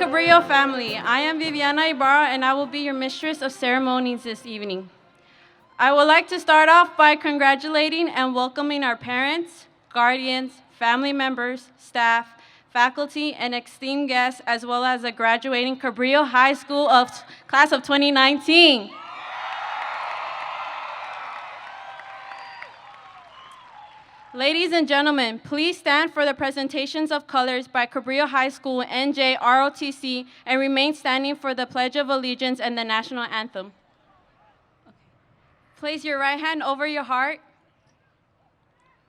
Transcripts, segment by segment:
Cabrillo family. I am Viviana Ibarra, and I will be your mistress of ceremonies this evening. I would like to start off by congratulating and welcoming our parents, guardians, family members, staff, faculty, and esteemed guests, as well as the graduating Cabrillo High School class of 2019. Ladies and gentlemen, please stand for the presentations of colors by Cabrillo High School NJ ROTC and remain standing for the Pledge of Allegiance and the National Anthem. Place your right hand over your heart.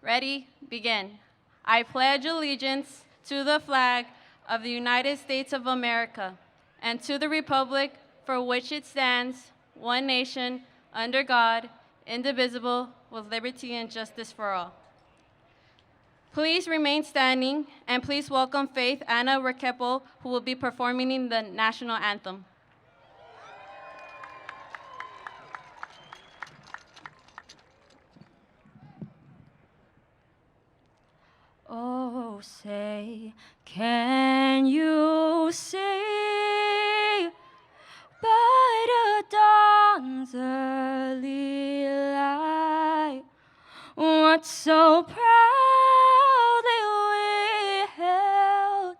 Ready? Begin. I pledge allegiance to the flag of the United States of America and to the republic for which it stands, one nation, under God, indivisible, with liberty and justice for all. Please remain standing, and please welcome Faith Ana Requepo, who will be performing the national anthem. Oh, say, can you see by the dawn's early light what so proudly we held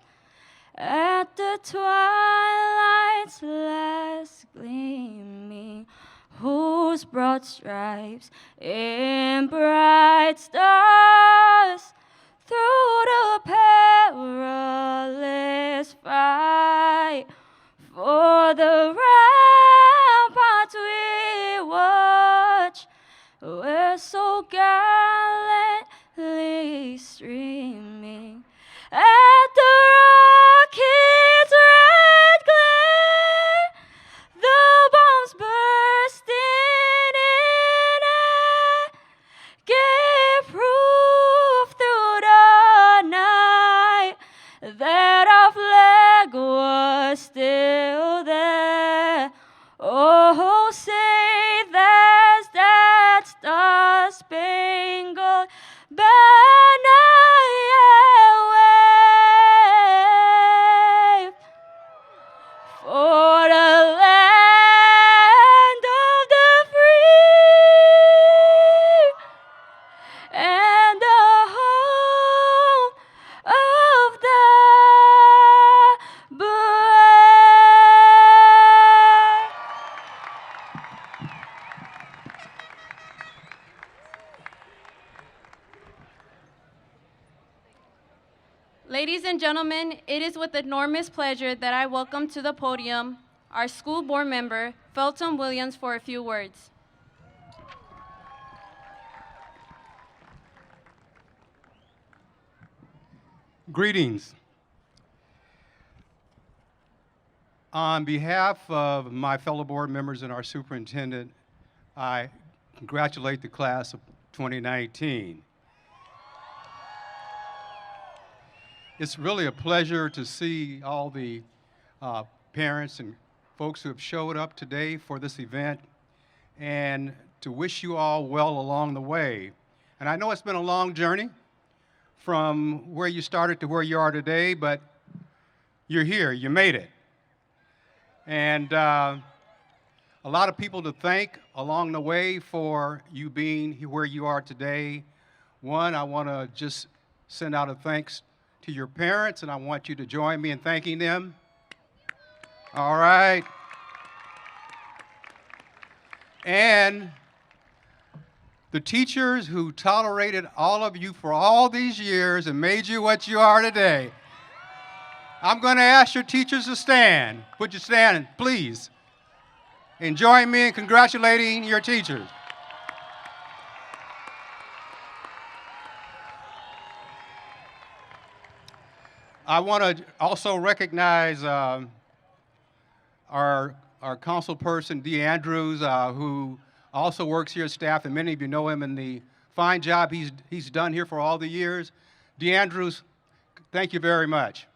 at the twilight's last gleaming, whose broad stripes in bright stars through the perilous fight for the ramparts we watch, were so gallantly streaming at the rocket's red glare, the bombs bursting in air gave proof through the night that our flag was still there. Oh, say there's that star-spangled banner wave for the land of the free and the home of the brave. Ladies and gentlemen, it is with enormous pleasure that I welcome to the podium our school board member, Fulton Williams, for a few words. Greetings. On behalf of my fellow board members and our superintendent, I congratulate the class of 2019. It's really a pleasure to see all the parents and folks who have showed up today for this event and to wish you all well along the way. And I know it's been a long journey from where you started to where you are today, but you're here, you made it. And a lot of people to thank along the way for you being where you are today. One, I want to just send out a thanks to your parents, and I want you to join me in thanking them. All right. And the teachers who tolerated all of you for all these years and made you what you are today. I'm going to ask your teachers to stand. Would you stand, please? And join me in congratulating your teachers. I want to also recognize our council person, Dee Andrews, who also works here as staff, and many of you know him and the fine job he's done here for all the years. Dee Andrews, thank you very much.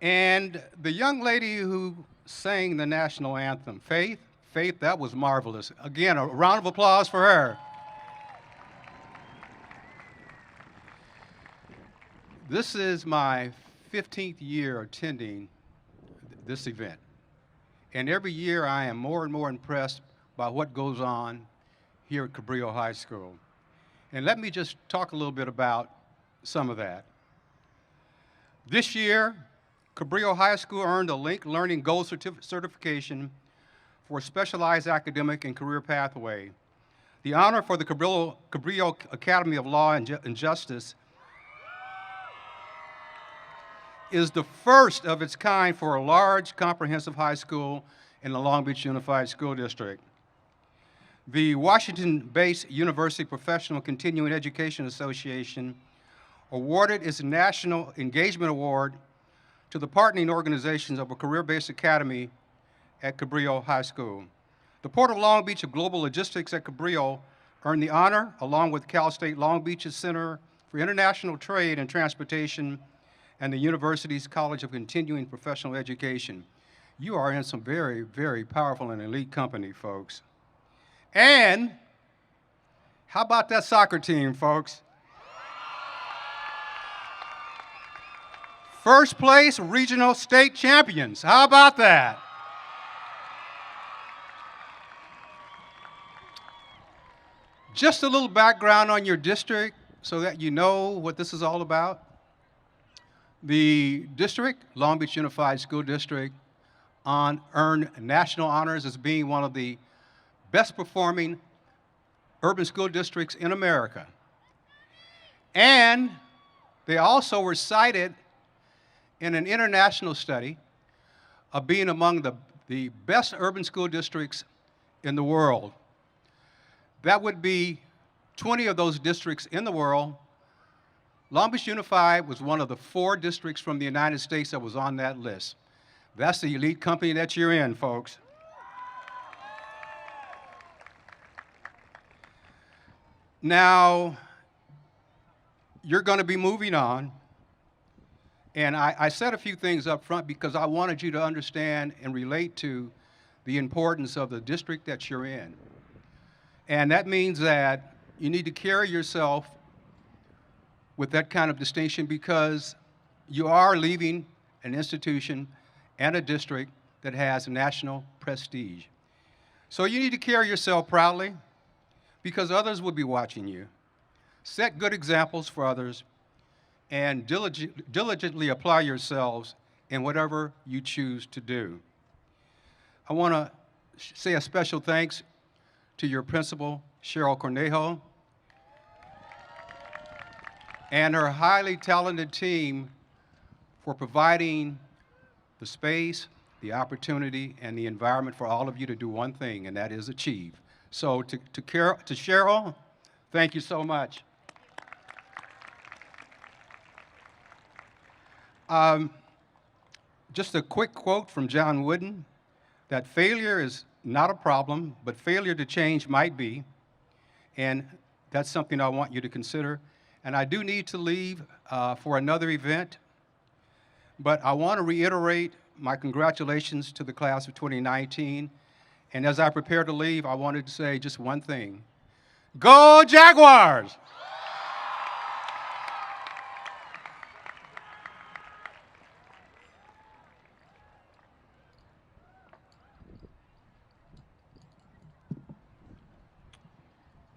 And the young lady who sang the national anthem, Faith, that was marvelous. Again, a round of applause for her. This is my 15th year attending this event. And every year I am more and more impressed by what goes on here at Cabrillo High School. And let me just talk a little bit about some of that. This year, Cabrillo High School earned a Link Learning Gold certification for a specialized academic and career pathway. The honor for the Cabrillo Academy of Law and Justice is the first of its kind for a large, comprehensive high school in the Long Beach Unified School District. The Washington-based University Professional Continuing Education Association awarded its National Engagement Award to the partnering organizations of a career-based academy at Cabrillo High School. The Port of Long Beach of Global Logistics at Cabrillo earned the honor, along with Cal State Long Beach's Center for International Trade and Transportation and the university's College of Continuing Professional Education. You are in some very, very powerful and elite company, folks. And how about that soccer team, folks? First place regional state champions. How about that? Just a little background on your district so that you know what this is all about. The district, Long Beach Unified School District, earned national honors as being one of the best performing urban school districts in America. And they also were cited in an international study of being among the best urban school districts in the world. That would be 20 of those districts in the world. Long Beach Unified was one of the 4 districts from the United States that was on that list. That's the elite company that you're in, folks. Now, you're going to be moving on. And I said a few things up front because I wanted you to understand and relate to the importance of the district that you're in. And that means that you need to carry yourself with that kind of distinction because you are leaving an institution and a district that has national prestige. So you need to carry yourself proudly because others will be watching you. Set good examples for others and diligently apply yourselves in whatever you choose to do. I want to say a special thanks to your principal, Cheryl Cornejo, and her highly talented team for providing the space, the opportunity, and the environment for all of you to do one thing, and that is achieve. So to Cheryl, thank you so much. Just a quick quote from John Wooden, that failure is not a problem, but failure to change might be, and that's something I want you to consider. And I do need to leave for another event, but I want to reiterate my congratulations to the class of 2019. And as I prepare to leave, I wanted to say just one thing. Go Jaguars!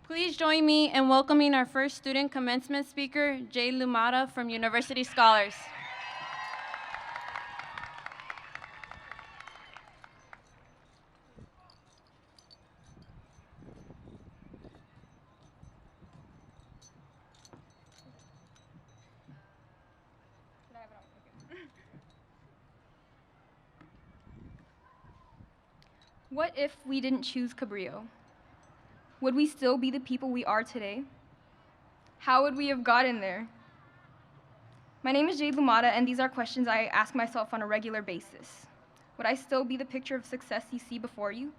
Please join me in welcoming our first student commencement speaker, Jade Yamata from University Scholars. What if we didn't choose Cabrillo? Would we still be the people we are today? How would we have gotten there? My name is Jade Yamata, and these are questions I ask myself on a regular basis. Would I still be the picture of success you see before you?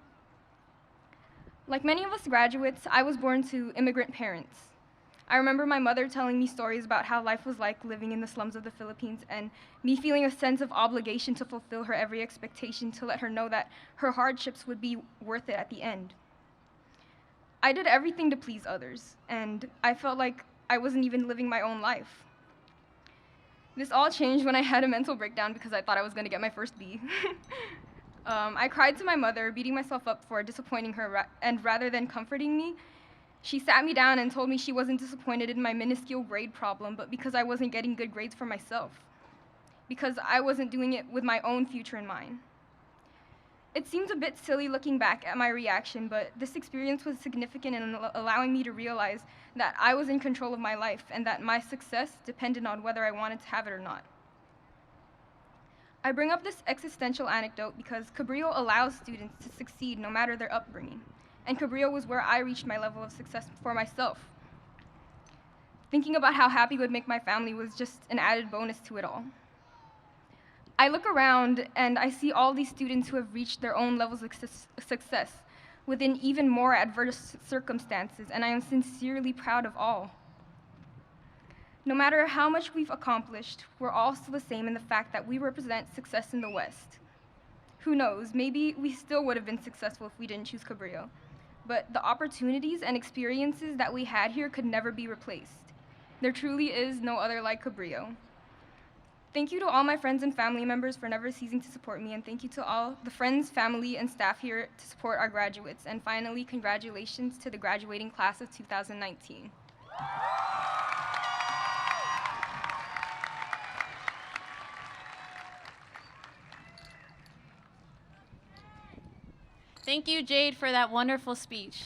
Like many of us graduates, I was born to immigrant parents. I remember my mother telling me stories about how life was like living in the slums of the Philippines and me feeling a sense of obligation to fulfill her every expectation to let her know that her hardships would be worth it at the end. I did everything to please others, and I felt like I wasn't even living my own life. This all changed when I had a mental breakdown because I thought I was going to get my first B. I cried to my mother, beating myself up for disappointing her, and rather than comforting me, she sat me down and told me she wasn't disappointed in my minuscule grade problem, but because I wasn't getting good grades for myself, because I wasn't doing it with my own future in mind. It seems a bit silly looking back at my reaction, but this experience was significant in allowing me to realize that I was in control of my life and that my success depended on whether I wanted to have it or not. I bring up this existential anecdote because Cabrillo allows students to succeed no matter their upbringing, and Cabrillo was where I reached my level of success for myself. Thinking about how happy it would make my family was just an added bonus to it all. I look around and I see all these students who have reached their own levels of success within even more adverse circumstances, and I am sincerely proud of all. No matter how much we've accomplished, we're all still the same in the fact that we represent success in the West. Who knows, maybe we still would have been successful if we didn't choose Cabrillo, but the opportunities and experiences that we had here could never be replaced. There truly is no other like Cabrillo. Thank you to all my friends and family members for never ceasing to support me, and thank you to all the friends, family, and staff here to support our graduates. And finally, congratulations to the graduating class of 2019. Thank you, Jade, for that wonderful speech.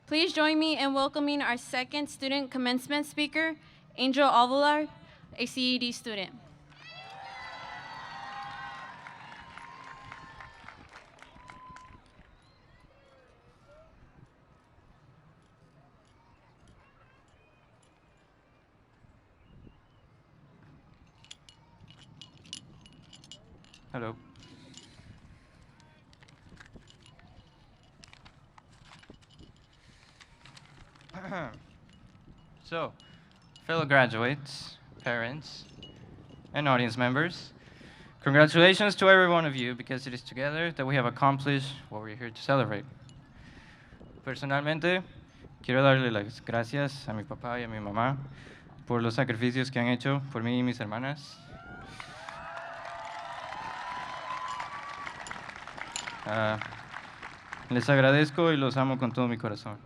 Please join me in welcoming our second student commencement speaker, Angel Alvalar, a CED student. Hello. So, fellow graduates, parents, and audience members, congratulations to every one of you, because it is together that we have accomplished what we're here to celebrate. Personalmente, quiero darle las gracias a mi papá y a mi mamá por los sacrificios que han hecho por mí y mis hermanas. Les agradezco y los amo con todo mi corazón.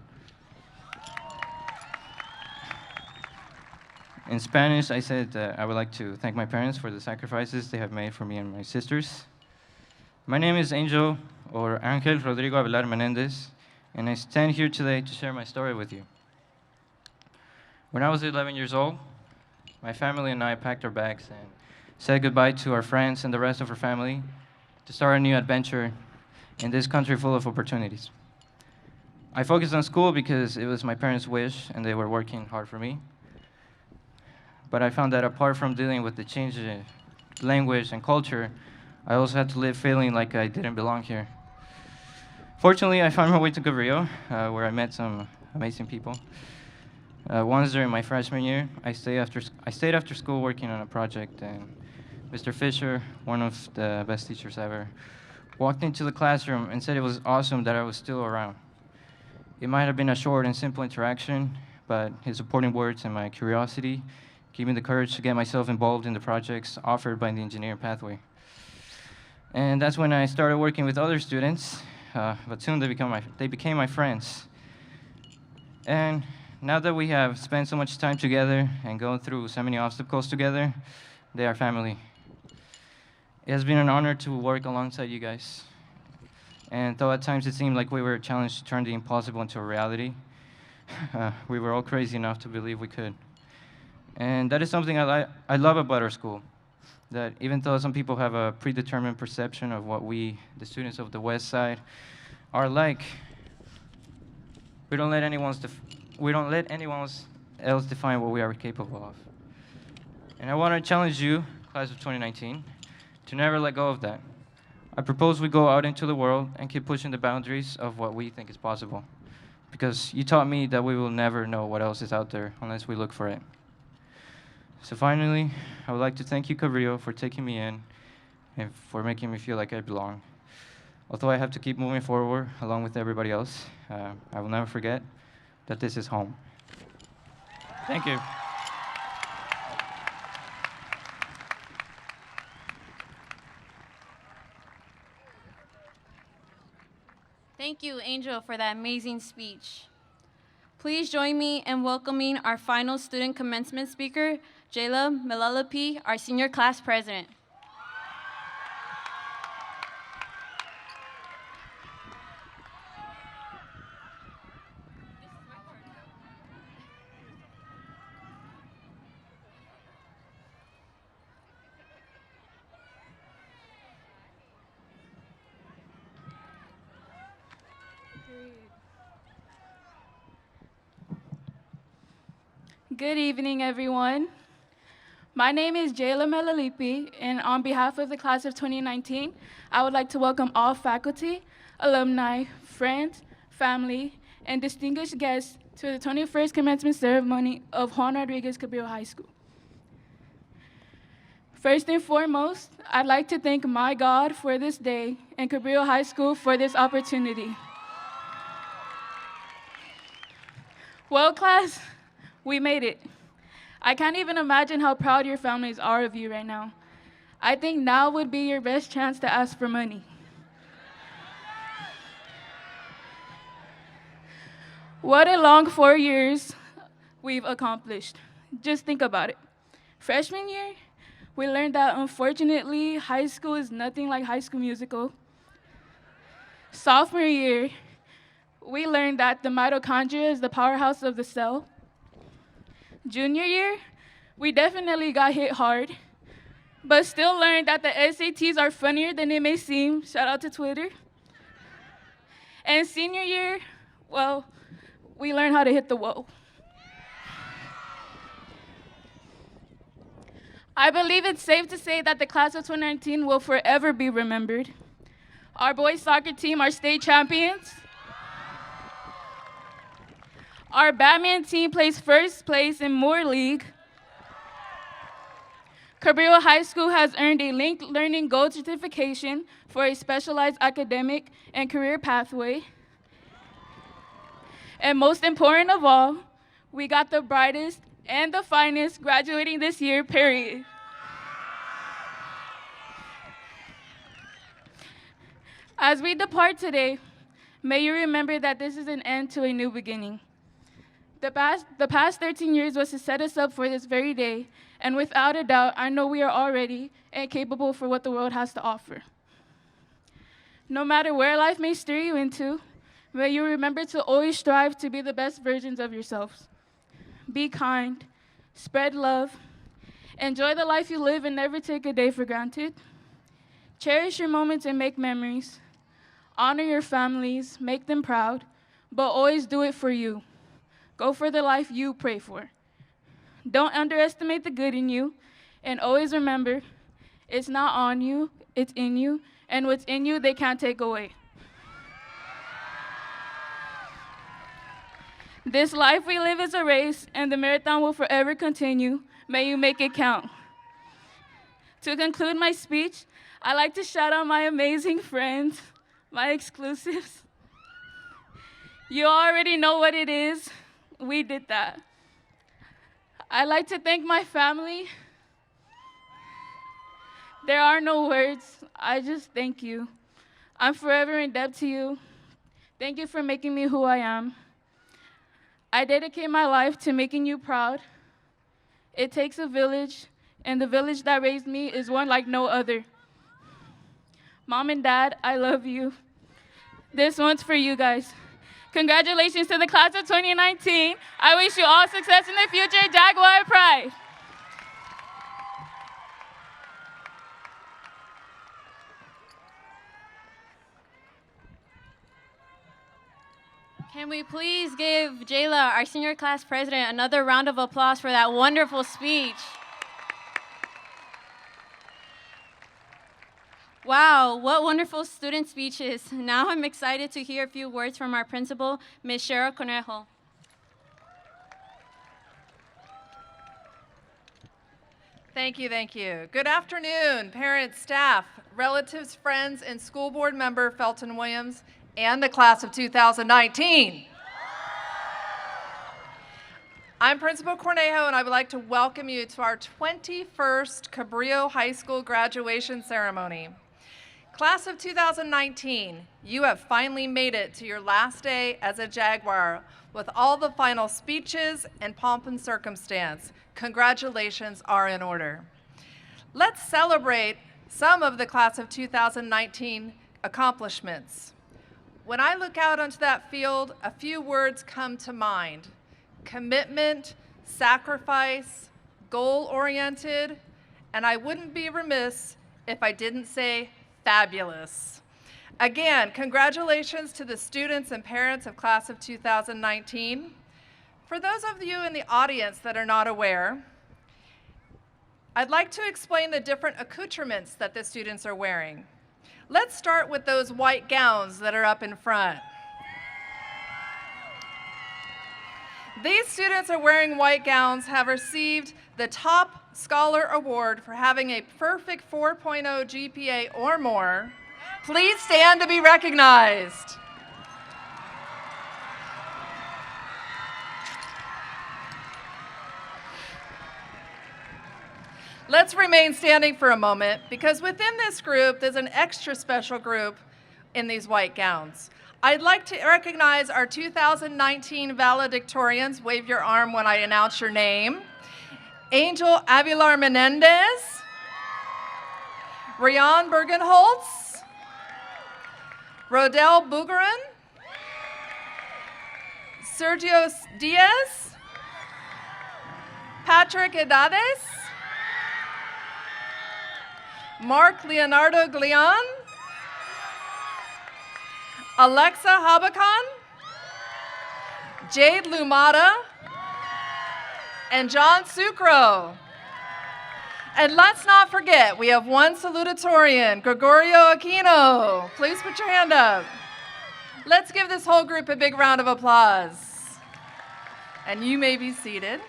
In Spanish, I said I would like to thank my parents for the sacrifices they have made for me and my sisters. My name is Angel, or Ángel Rodrigo Avelar Menendez, and I stand here today to share my story with you. When I was 11 years old, my family and I packed our bags and said goodbye to our friends and the rest of our family to start a new adventure in this country full of opportunities. I focused on school because it was my parents' wish and they were working hard for me. But I found that apart from dealing with the change in language and culture, I also had to live feeling like I didn't belong here. Fortunately, I found my way to Cabrillo, where I met some amazing people. Once during my freshman year, I stayed after school working on a project, and Mr. Fisher, one of the best teachers ever, walked into the classroom and said it was awesome that I was still around. It might have been a short and simple interaction, but his supporting words and my curiosity gave me the courage to get myself involved in the projects offered by the engineering pathway. And that's when I started working with other students, but soon they became my friends. And now that we have spent so much time together and gone through so many obstacles together, they are family. It has been an honor to work alongside you guys. And though at times it seemed like we were challenged to turn the impossible into a reality, we were all crazy enough to believe we could. And that is something I love about our school, that even though some people have a predetermined perception of what we, the students of the West Side, are like, we don't let anyone else define what we are capable of. And I want to challenge you, class of 2019, to never let go of that. I propose we go out into the world and keep pushing the boundaries of what we think is possible, because you taught me that we will never know what else is out there unless we look for it. So finally, I would like to thank you, Cabrillo, for taking me in and for making me feel like I belong. Although I have to keep moving forward along with everybody else, I will never forget that this is home. Thank you. Thank you, Angel, for that amazing speech. Please join me in welcoming our final student commencement speaker, Lamella Lippe, our senior class president. Good evening, everyone. My name is Lamella Lippe, and on behalf of the class of 2019, I would like to welcome all faculty, alumni, friends, family, and distinguished guests to the 21st commencement ceremony of Juan Rodriguez Cabrillo High School. First and foremost, I'd like to thank my God for this day and Cabrillo High School for this opportunity. Well, class, we made it. I can't even imagine how proud your families are of you right now. I think now would be your best chance to ask for money. What a long 4 years we've accomplished. Just think about it. Freshman year, we learned that unfortunately, high school is nothing like High School Musical. Sophomore year, we learned that the mitochondria is the powerhouse of the cell. Junior year, we definitely got hit hard, but still learned that the SATs are funnier than it may seem. Shout out to Twitter. And senior year, well, we learned how to hit the whoa. I believe it's safe to say that the class of 2019 will forever be remembered. Our boys soccer team are state champions. Our badminton team placed first place in Moore League. Cabrillo High School has earned a linked learning gold certification for a specialized academic and career pathway. And most important of all, we got the brightest and the finest graduating this year, period. As we depart today, may you remember that this is an end to a new beginning. The past 13 years was to set us up for this very day, and without a doubt, I know we are all ready and capable for what the world has to offer. No matter where life may steer you into, may you remember to always strive to be the best versions of yourselves. Be kind, spread love, enjoy the life you live and never take a day for granted. Cherish your moments and make memories. Honor your families, make them proud, but always do it for you. Go for the life you pray for. Don't underestimate the good in you, and always remember, it's not on you, it's in you, and what's in you, they can't take away. This life we live is a race, and the marathon will forever continue. May you make it count. To conclude my speech, I'd like to shout out my amazing friends, my exclusives. You already know what it is. We did that. I'd like to thank my family. There are no words. I just thank you. I'm forever in debt to you. Thank you for making me who I am. I dedicate my life to making you proud. It takes a village, and the village that raised me is one like no other. Mom and Dad, I love you. This one's for you guys. Congratulations to the class of 2019. I wish you all success in the future. Jaguar Pride. Can we please give Jayla, our senior class president, another round of applause for that wonderful speech? Wow, what wonderful student speeches. Now I'm excited to hear a few words from our principal, Ms. Cheryl Cornejo. Thank you, thank you. Good afternoon, parents, staff, relatives, friends, and school board member Felton Williams and the class of 2019. I'm Principal Cornejo, and I would like to welcome you to our 21st Cabrillo High School graduation ceremony. Class of 2019, you have finally made it to your last day as a Jaguar with all the final speeches and pomp and circumstance. Congratulations are in order. Let's celebrate some of the Class of 2019 accomplishments. When I look out onto that field, a few words come to mind: commitment, sacrifice, goal-oriented, and I wouldn't be remiss if I didn't say fabulous. Again, congratulations to the students and parents of Class of 2019. For those of you in the audience that are not aware, I'd like to explain the different accoutrements that the students are wearing. Let's start with those white gowns that are up in front. These students are wearing white gowns, have received the top Scholar Award for having a perfect 4.0 GPA or more. Please stand to be recognized. Let's remain standing for a moment, because within this group, there's an extra special group in these white gowns. I'd like to recognize our 2019 valedictorians. Wave your arm when I announce your name. Angel Avilar Menendez, Rian Bergenholtz, Rodel Bugarin, Sergio Diaz, Patrick Edades, Mark Leonardo Glian, Alexa Habakan, Jade Yamata, and John Sucro. And let's not forget, we have one salutatorian, Gregorio Aquino. Please put your hand up. Let's give this whole group a big round of applause. And you may be seated.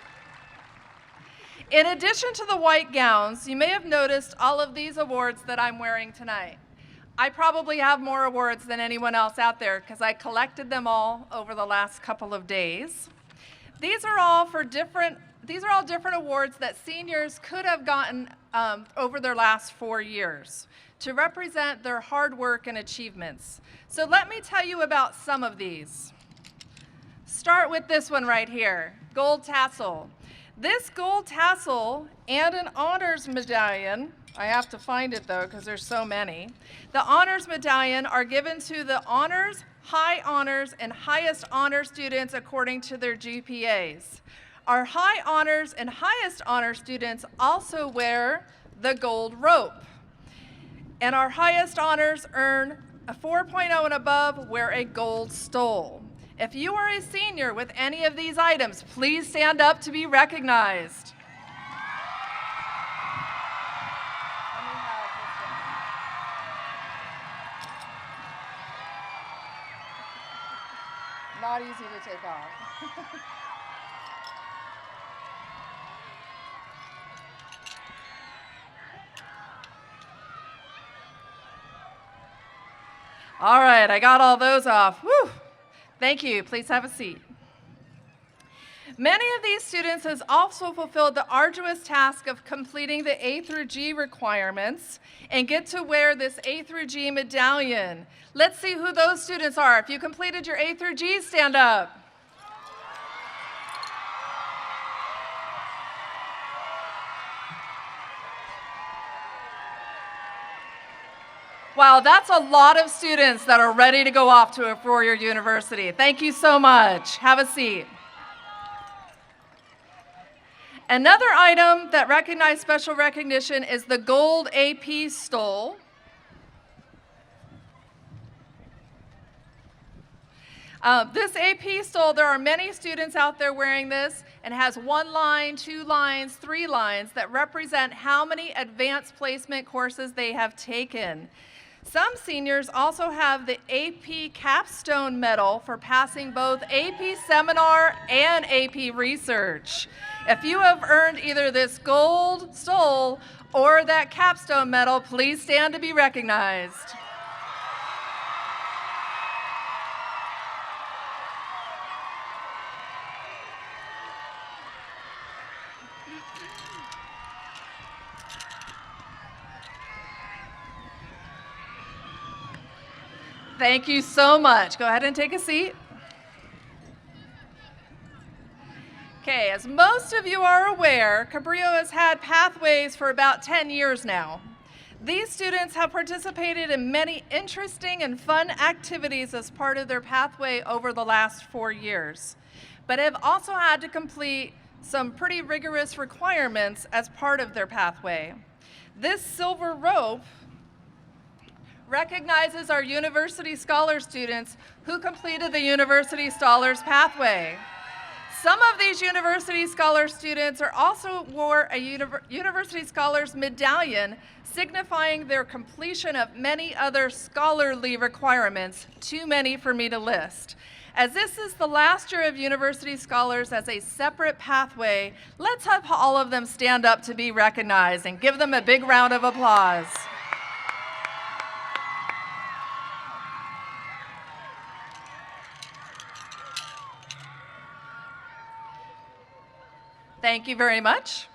In addition to the white gowns, you may have noticed all of these awards that I'm wearing tonight. I probably have more awards than anyone else out there because I collected them all over the last couple of days. These are all different awards that seniors could have gotten over their last 4 years to represent their hard work and achievements. So let me tell you about some of these. Start with this one right here, Gold Tassel. This gold tassel and an honors medallion, I have to find it though because there's so many. The honors medallion are given to the honors, high honors, and highest honor students according to their GPAs. Our high honors and highest honor students also wear the gold rope. And our highest honors earn a 4.0 and above wear a gold stole. If you are a senior with any of these items, please stand up to be recognized. Not easy to take off. All right, I got all those off. Woo! Thank you. Please have a seat. Many of these students have also fulfilled the arduous task of completing the A through G requirements and get to wear this A through G medallion. Let's see who those students are. If you completed your A through G, stand up. Wow, that's a lot of students that are ready to go off to a four-year university. Thank you so much. Have a seat. Another item that recognized special recognition is the gold AP stole. This AP stole, there are many students out there wearing this, and has 1 line, 2 lines, 3 lines that represent how many advanced placement courses they have taken. Some seniors also have the AP Capstone Medal for passing both AP Seminar and AP Research. If you have earned either this gold stole or that Capstone Medal, please stand to be recognized. Thank you so much. Go ahead and take a seat. Okay, as most of you are aware, Cabrillo has had pathways for about 10 years now. These students have participated in many interesting and fun activities as part of their pathway over the last 4 years, but have also had to complete some pretty rigorous requirements as part of their pathway. This silver rope recognizes our University Scholar students who completed the University Scholars Pathway. Some of these University Scholar students are also wore a University Scholars Medallion, signifying their completion of many other scholarly requirements, too many for me to list. As this is the last year of University Scholars as a separate pathway, let's have all of them stand up to be recognized and give them a big round of applause. Thank you very much.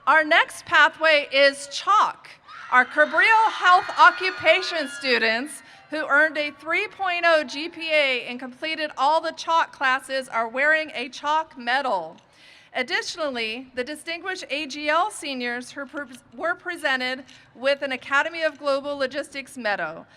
Our next pathway is CHALK, our Cabrillo Health Occupation students who earned a 3.0 GPA and completed all the CHALK classes are wearing a CHALK medal. Additionally, the distinguished AGL seniors who were presented with an Academy of Global Logistics medal.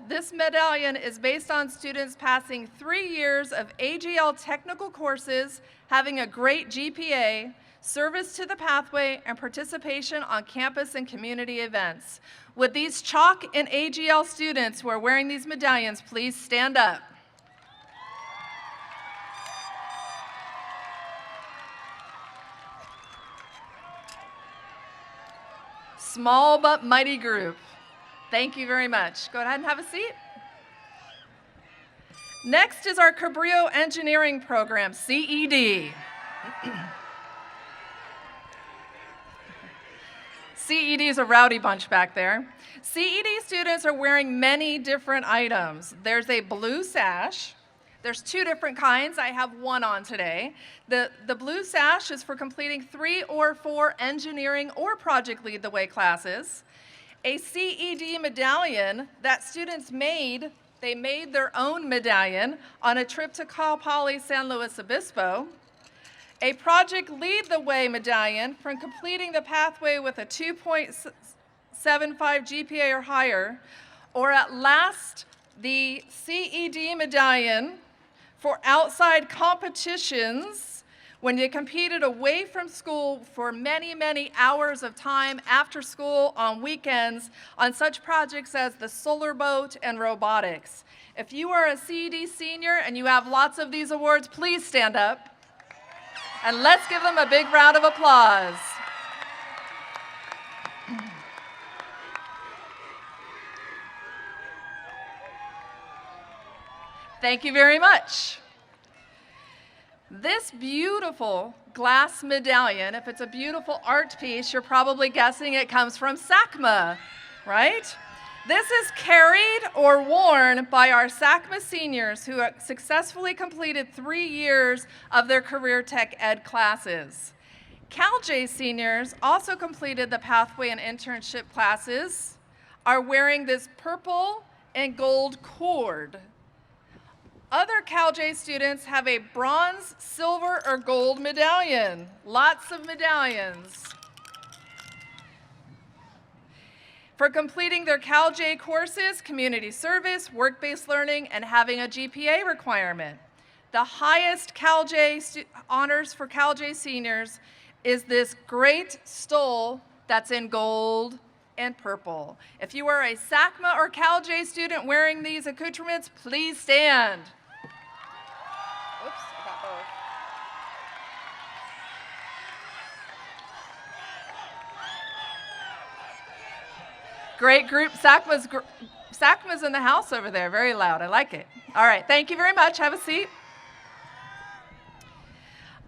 This medallion is based on students passing 3 years of AGL technical courses, having a great GPA, service to the pathway, and participation on campus and community events. Would these CHALK and AGL students who are wearing these medallions please stand up? Small but mighty group. Thank you very much. Go ahead and have a seat. Next is our Cabrillo Engineering Program, CED. CED is a rowdy bunch back there. CED students are wearing many different items. There's a blue sash. There's 2 different kinds. I have one on today. The blue sash is for completing 3 or 4 engineering or project lead the way classes. A CED medallion that students made, they made their own medallion on a trip to Cal Poly San Luis Obispo. A project lead the way medallion from completing the pathway with a 2.75 GPA or higher, or at last, the CED medallion for outside competitions when you competed away from school for many, many hours of time after school on weekends on such projects as the solar boat and robotics. If you are a CED senior and you have lots of these awards, please stand up. And let's give them a big round of applause. Thank you very much. This beautiful glass medallion, if it's a beautiful art piece, you're probably guessing it comes from SACMA, right? This is carried or worn by our SACMA seniors who successfully completed 3 years of their career tech ed classes. CalJ seniors also completed the pathway and internship classes, are wearing this purple and gold cord. Other CalJ students have a bronze, silver, or gold medallion. Lots of medallions. For completing their CalJ courses, community service, work-based learning, and having a GPA requirement. The highest CalJ honors for CalJ seniors is this great stole that's in gold and purple. If you are a SACMA or CalJ student wearing these accoutrements, please stand. Oops, I got both. Great group. SACMA's in the house over there, very loud. I like it. All right, thank you very much. Have a seat.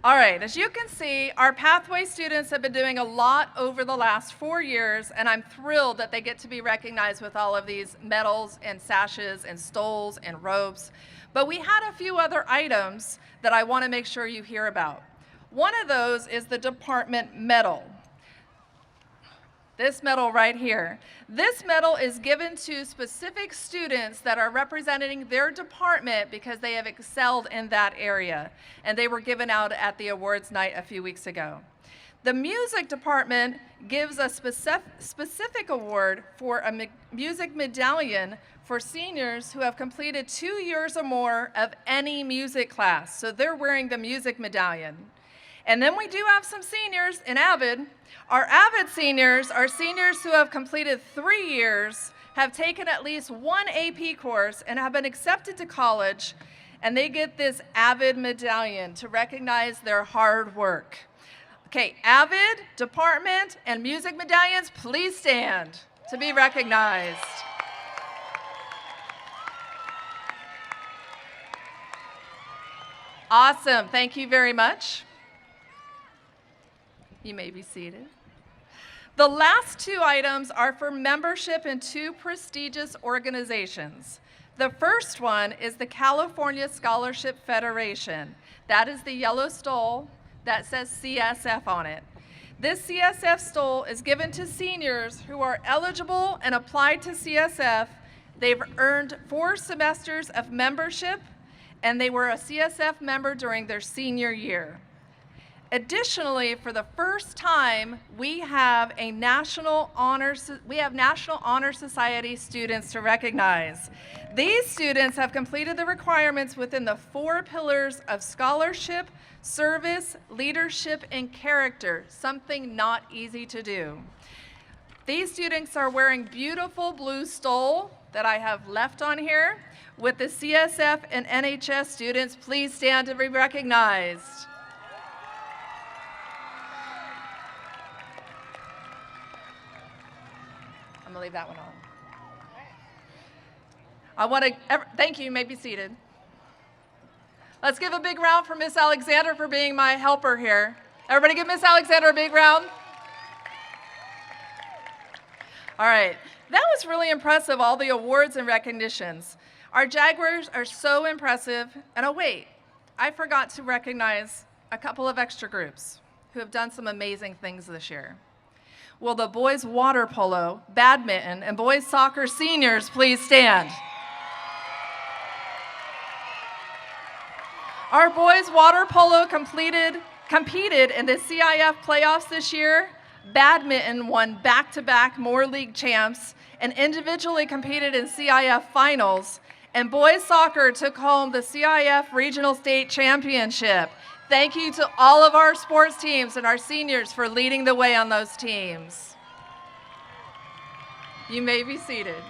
All right, as you can see, our pathway students have been doing a lot over the last 4 years, and I'm thrilled that they get to be recognized with all of these medals and sashes and stoles and ropes. But we had a few other items that I want to make sure you hear about. One of those is the department medal. This medal right here. This medal is given to specific students that are representing their department because they have excelled in that area. And they were given out at the awards night a few weeks ago. The music department gives a specific award for a music medallion for seniors who have completed 2 years or more of any music class. So they're wearing the music medallion. And then we do have some seniors in AVID. Our AVID seniors are seniors who have completed 3 years, have taken at least one AP course, and have been accepted to college, and they get this AVID medallion to recognize their hard work. Okay, AVID, department, and music medallions, please stand to be recognized. Awesome, thank you very much. You may be seated. The last 2 items are for membership in 2 prestigious organizations. The first one is the California Scholarship Federation. That is the yellow stole that says CSF on it. This CSF stole is given to seniors who are eligible and applied to CSF. They've earned 4 semesters of membership, and they were a CSF member during their senior year. Additionally, for the first time, we have National Honor Society students to recognize. These students have completed the requirements within the 4 pillars of scholarship, service, leadership, and character, something not easy to do. These students are wearing beautiful blue stole that I have left on here. With the CSF and NHS students, please stand to be recognized. I'm gonna leave that one on. Thank you, you may be seated. Let's give a big round for Miss Alexander for being my helper here. Everybody give Miss Alexander a big round. All right, that was really impressive, all the awards and recognitions. Our Jaguars are so impressive. And oh wait, I forgot to recognize a couple of extra groups who have done some amazing things this year. Will the boys water polo, badminton, and boys soccer seniors please stand? Our boys water polo competed in the CIF playoffs this year. Badminton won back-to-back Moore League champs and individually competed in CIF finals. And boys soccer took home the CIF Regional State Championship. Thank you to all of our sports teams and our seniors for leading the way on those teams. You may be seated.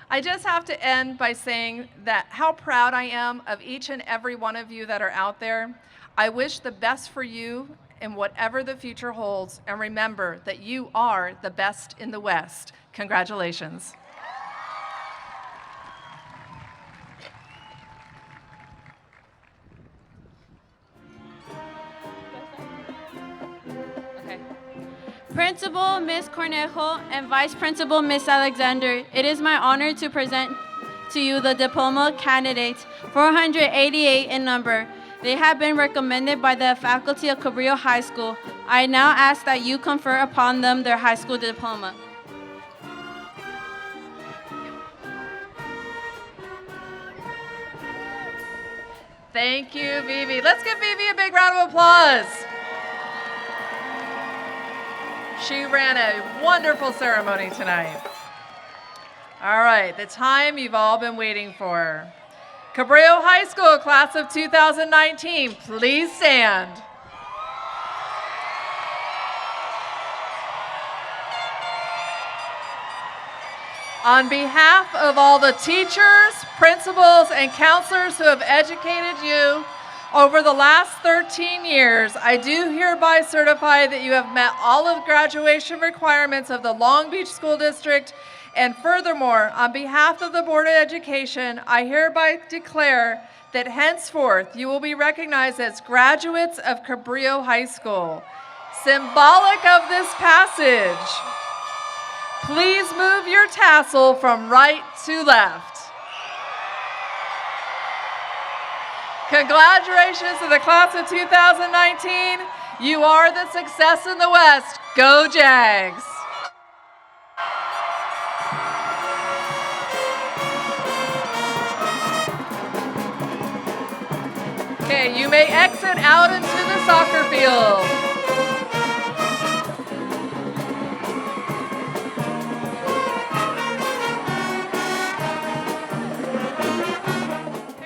I just have to end by saying that how proud I am of each and every one of you that are out there. I wish the best for you in whatever the future holds, and remember that you are the best in the West. Congratulations. Principal Ms. Cornejo and Vice Principal Ms. Alexander, it is my honor to present to you the diploma candidates, 488 in number. They have been recommended by the faculty of Cabrillo High School. I now ask that you confer upon them their high school diploma. Thank you, Vivi. Let's give Vivi a big round of applause. She ran a wonderful ceremony tonight. All right, the time you've all been waiting for. Cabrillo High School, class of 2019, please stand. On behalf of all the teachers, principals, and counselors who have educated you over the last 13 years, I do hereby certify that you have met all of graduation requirements of the Long Beach School District. And furthermore, on behalf of the Board of Education, I hereby declare that henceforth you will be recognized as graduates of Cabrillo High School. Symbolic of this passage, please move your tassel from right to left. Congratulations to the class of 2019. You are the success in the West. Go Jags! Okay, you may exit out into the soccer field.